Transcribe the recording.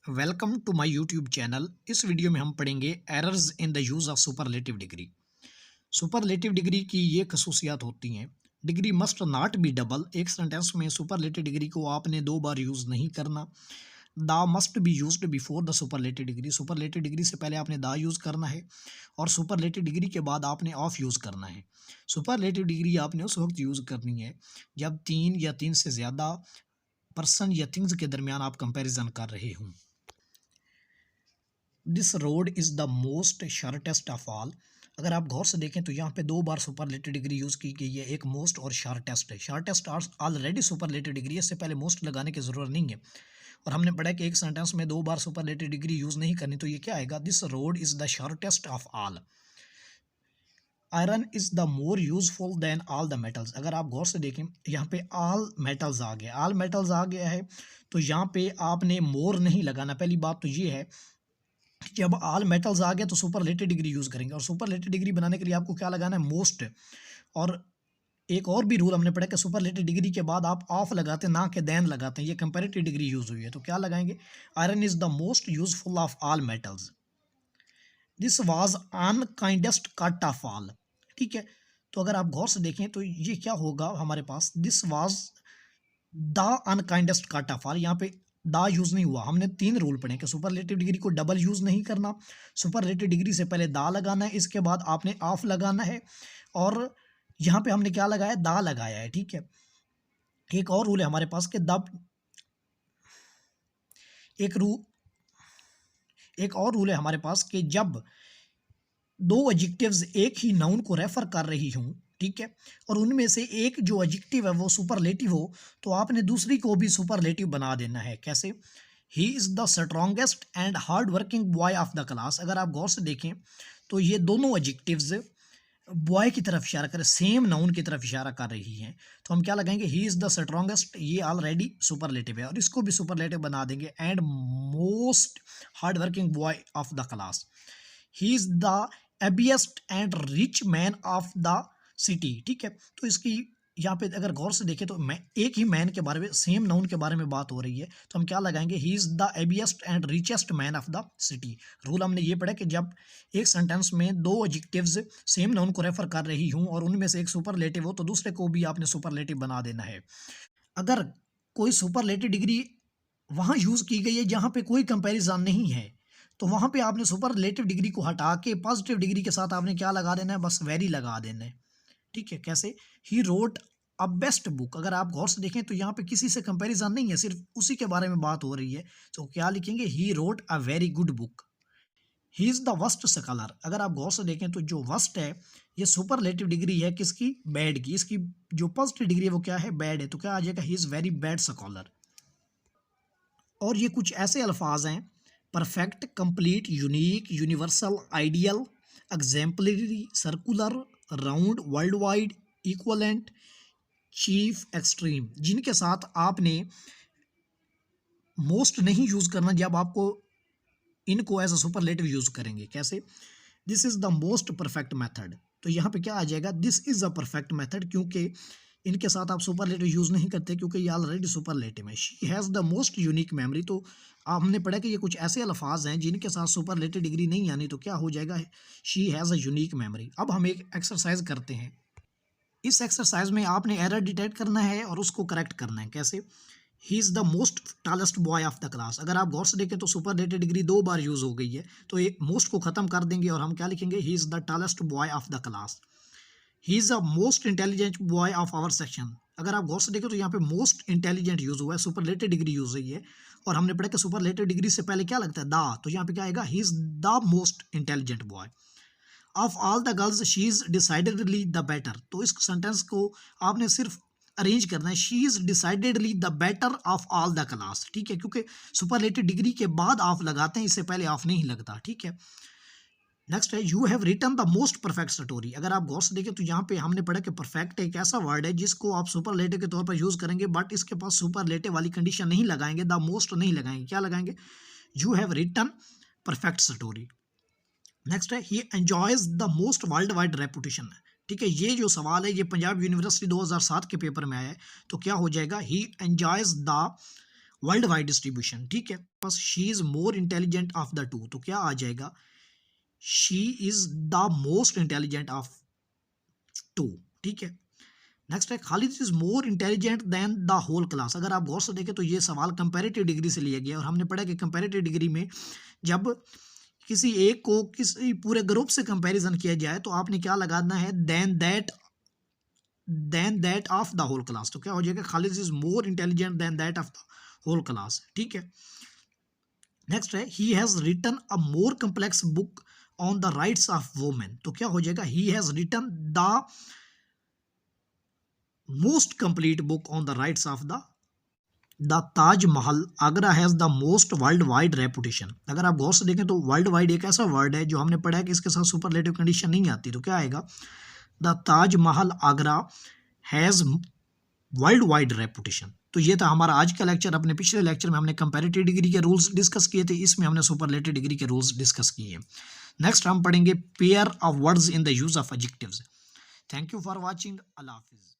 Welcome to my YouTube channel. इस video में हम पढ़ेंगे errors in the use of superlative degree. Superlative degree की ये खसूसियात होती हैं। Degree must not be double. एक सेंटेंस में सुपरलेटिव डिग्री को आपने दो बार यूज़ नहीं करना। The must be used before the superlative degree. Superlative degree से पहले आपने दा यूज़ करना है और सुपरलेटिव डिग्री के बाद आपने ऑफ यूज़ करना है। सुपरलेटिव डिग्री आपने उस वक्त यूज़ करनी है जब तीन या तीन से ज़्यादा पर्सन या थिंग्स के दरमियान आप कंपैरिजन कर रहे हों। This road is the most shortest of all. अगर आप गौर से देखें तो यहाँ पे दो बार सुपरलेटिव डिग्री यूज़ की गई है। एक मोस्ट और शॉर्टेस्ट है। शॉर्टेस्ट ऑलरेडी सुपरलेटिव डिग्री है, इससे पहले मोस्ट लगाने की ज़रूरत नहीं है। और हमने पढ़ा कि एक सेंटेंस में दो बार सुपरलेटिव डिग्री यूज़ नहीं करनी, तो ये क्या आएगा? This road is the shortest of all. Iron is the more useful than all the metals. अगर आप गौर से देखें यहाँ पे ऑल मेटल्स आ गया, ऑल मेटल्स आ गया है, तो यहाँ पे आपने मोर नहीं लगाना। पहली बात तो ये है, जब ऑल मेटल्स आ गए तो सुपरलेटिव डिग्री यूज़ करेंगे, और सुपरलेटिव डिग्री बनाने के लिए आपको क्या लगाना है? मोस्ट। और एक और भी रूल हमने पढ़ा कि सुपरलेटिव डिग्री के बाद आप ऑफ लगाते हैं, ना कि देन लगाते हैं। ये कंपैरेटिव डिग्री यूज़ हुई है, तो क्या लगाएंगे? Iron is the most useful of all metals. This was unkindest cut of all. ठीक है, तो अगर आप गौर से देखें तो ये क्या होगा हमारे पास? This was the unkindest cut of all. यहाँ पे दा यूज नहीं हुआ। हमने तीन रूल पढ़े कि सुपरलेटिव डिग्री को डबल यूज नहीं करना, सुपरलेटिव डिग्री से पहले दा लगाना है, इसके बाद आपने ऑफ लगाना है, और यहाँ पे हमने क्या लगाया? दा लगाया है। ठीक है, एक और रूल है हमारे पास कि दब एक रू एक और रूल है हमारे पास कि जब दो एडजेक्टिव्स एक ही नाउन को रेफर कर रही हूँ, ठीक है, और उनमें से एक जो एडजेक्टिव है वो सुपरलेटिव हो, तो आपने दूसरी को भी सुपरलेटिव बना देना है। कैसे? ही is the strongest and hard working boy of the class. अगर आप गौर से देखें तो ये दोनों एडजेक्टिव्स बॉय की तरफ इशारा कर, सेम नाउन की तरफ इशारा कर रही हैं, तो हम क्या लगाएंगे? ही इज़ द स्ट्रॉन्गेस्ट, ये ऑलरेडी सुपरलेटिव है, और इसको भी सुपरलेटिव बना देंगे। And most hard working boy of the class. He is the ablest and rich man of the city. ठीक है, तो इसकी यहाँ पे अगर गौर से देखें तो मैं एक ही मैन के बारे में, सेम नाउन के बारे में बात हो रही है, तो हम क्या लगाएंगे? He is the ablest and richest man of the city. Rule हमने ये पढ़ा कि जब एक सेंटेंस में दो एडजेक्टिव्स सेम नाउन को रेफर कर रही हूँ और उनमें से एक सुपरलेटिव हो, तो दूसरे को भी आपने सुपरलेटिव बना देना है। अगर कोई सुपरलेटिव डिग्री वहाँ यूज़ की गई है जहाँ पे कोई कंपैरिजन नहीं है, तो वहाँ पे आपने सुपरलेटिव डिग्री को हटा के पॉजिटिव डिग्री के साथ आपने क्या लगा देना है? बस वेरी लगा देना है। ठीक है, कैसे? He wrote a best book. अगर आप गौर से देखें तो यहाँ पे किसी से कंपैरिजन नहीं है, सिर्फ उसी के बारे में बात हो रही है, तो क्या लिखेंगे? He wrote a very good book. He is the worst scholar. अगर आप गौर से देखें तो जो वर्स्ट है ये सुपरलेटिव डिग्री है किसकी? बैड की। इसकी जो पॉजिटिव डिग्री है वो क्या है? बैड है, तो क्या आ जाएगा? He is very bad scholar. और ये कुछ ऐसे अल्फाज हैं: perfect, complete, unique, universal, ideal, exemplary, circular, round, world wide, equivalent, chief, extreme, जिनके साथ आपने मोस्ट नहीं यूज करना जब आपको इनको एज अ सुपरलेटिव यूज करेंगे। कैसे? This is the most perfect method. तो यहाँ पे क्या आ जाएगा? This is a perfect method, क्योंकि इनके साथ आप सुपरलेटिव यूज़ नहीं करते क्योंकि ये ऑलरेडी सुपरलेटिव है। She has the most unique memory. तो हमने पढ़ा कि ये कुछ ऐसे अल्फाज हैं जिनके साथ सुपरलेटिव डिग्री नहीं आनी, तो क्या हो जाएगा? She has a unique memory. अब हम एक एक्सरसाइज करते हैं। इस एक्सरसाइज में आपने एरर डिटेक्ट करना है और उसको करेक्ट करना है। कैसे? ही is the most tallest boy of the class. अगर आप गौर से देखें तो सुपरलेटिव डिग्री दो बार यूज़ हो गई है, तो ये मोस्ट को ख़त्म कर देंगे और हम क्या लिखेंगे? He is the tallest boy of the class. He is a most intelligent boy of our section. अगर आप गौर से देखें तो यहाँ पे मोस्ट इंटेलिजेंट यूज़ हुआ है, सुपरलेटिव डिग्री यूज़ हुई है, और हमने पढ़ा कि सुपरलेटिव डिग्री से पहले क्या लगता है? द। तो यहाँ पे क्या आएगा? He is the most intelligent boy of all the girls, she is decidedly the better. तो इस सेंटेंस को आपने सिर्फ अरेंज करना है। She is decidedly the better of all the class. ठीक है, क्योंकि सुपरलेटिव डिग्री के बाद ऑफ लगाते हैं, इससे पहले ऑफ नहीं लगता। ठीक है, नेक्स्ट है you have written the most perfect story. अगर आप गौर से देखें तो यहाँ पे हमने पढ़ा कि परफेक्ट एक ऐसा वर्ड है जिसको आप सुपरलेटिव के तौर पर यूज करेंगे, बट इसके पास सुपरलेटिव वाली कंडीशन नहीं लगाएंगे, द मोस्ट नहीं लगाएंगे। क्या लगाएंगे? You have written perfect story. Next है he enjoys the most world wide reputation. ठीक है, ये जो सवाल है ये पंजाब यूनिवर्सिटी 2007 के पेपर में आया है, तो क्या हो जाएगा? He enjoys the world wide distribution, ठीक है। बस she is more intelligent of the two, तो क्या आ जाएगा, she is the most intelligent of two, ठीक है। नेक्स्ट है Khalid is more intelligent than the whole class. अगर आप गौर से देखें तो ये सवाल कंपैरेटिव डिग्री से लिया गया, और हमने पढ़ा कि कंपैरेटिव डिग्री में जब किसी एक को किसी पूरे ग्रुप से कंपैरिजन किया जाए तो आपने क्या लगाना है, than that of the whole class. तो क्या हो जाएगा, Khalid is more intelligent than that of the whole class, ठीक है। नेक्स्ट है he has written a more complex book on the rights of women. तो क्या हो जाएगा, he has written the most complete book on the rights of the Taj Mahal Agra has the most world wide reputation. अगर आप गौर से देखें तो वर्ल्ड वाइड एक ऐसा वर्ड है जो हमने पढ़ा है कि इसके साथ सुपरलेटिव कंडीशन नहीं आती, तो क्या आएगा, the Taj Mahal Agra has world wide reputation. तो ये था हमारा आज का लेक्चर। अपने पिछले लेक्चर में हमने कंपैरेटिव डिग्री के रूल्स डिस्कस किए थे, इसमें हमने सुपरलेटिव डिग्री के रूल्स डिस्कस किए। नेक्स्ट हम पढ़ेंगे pair of words in the use of adjectives. Thank you for watching. Allah Hafiz.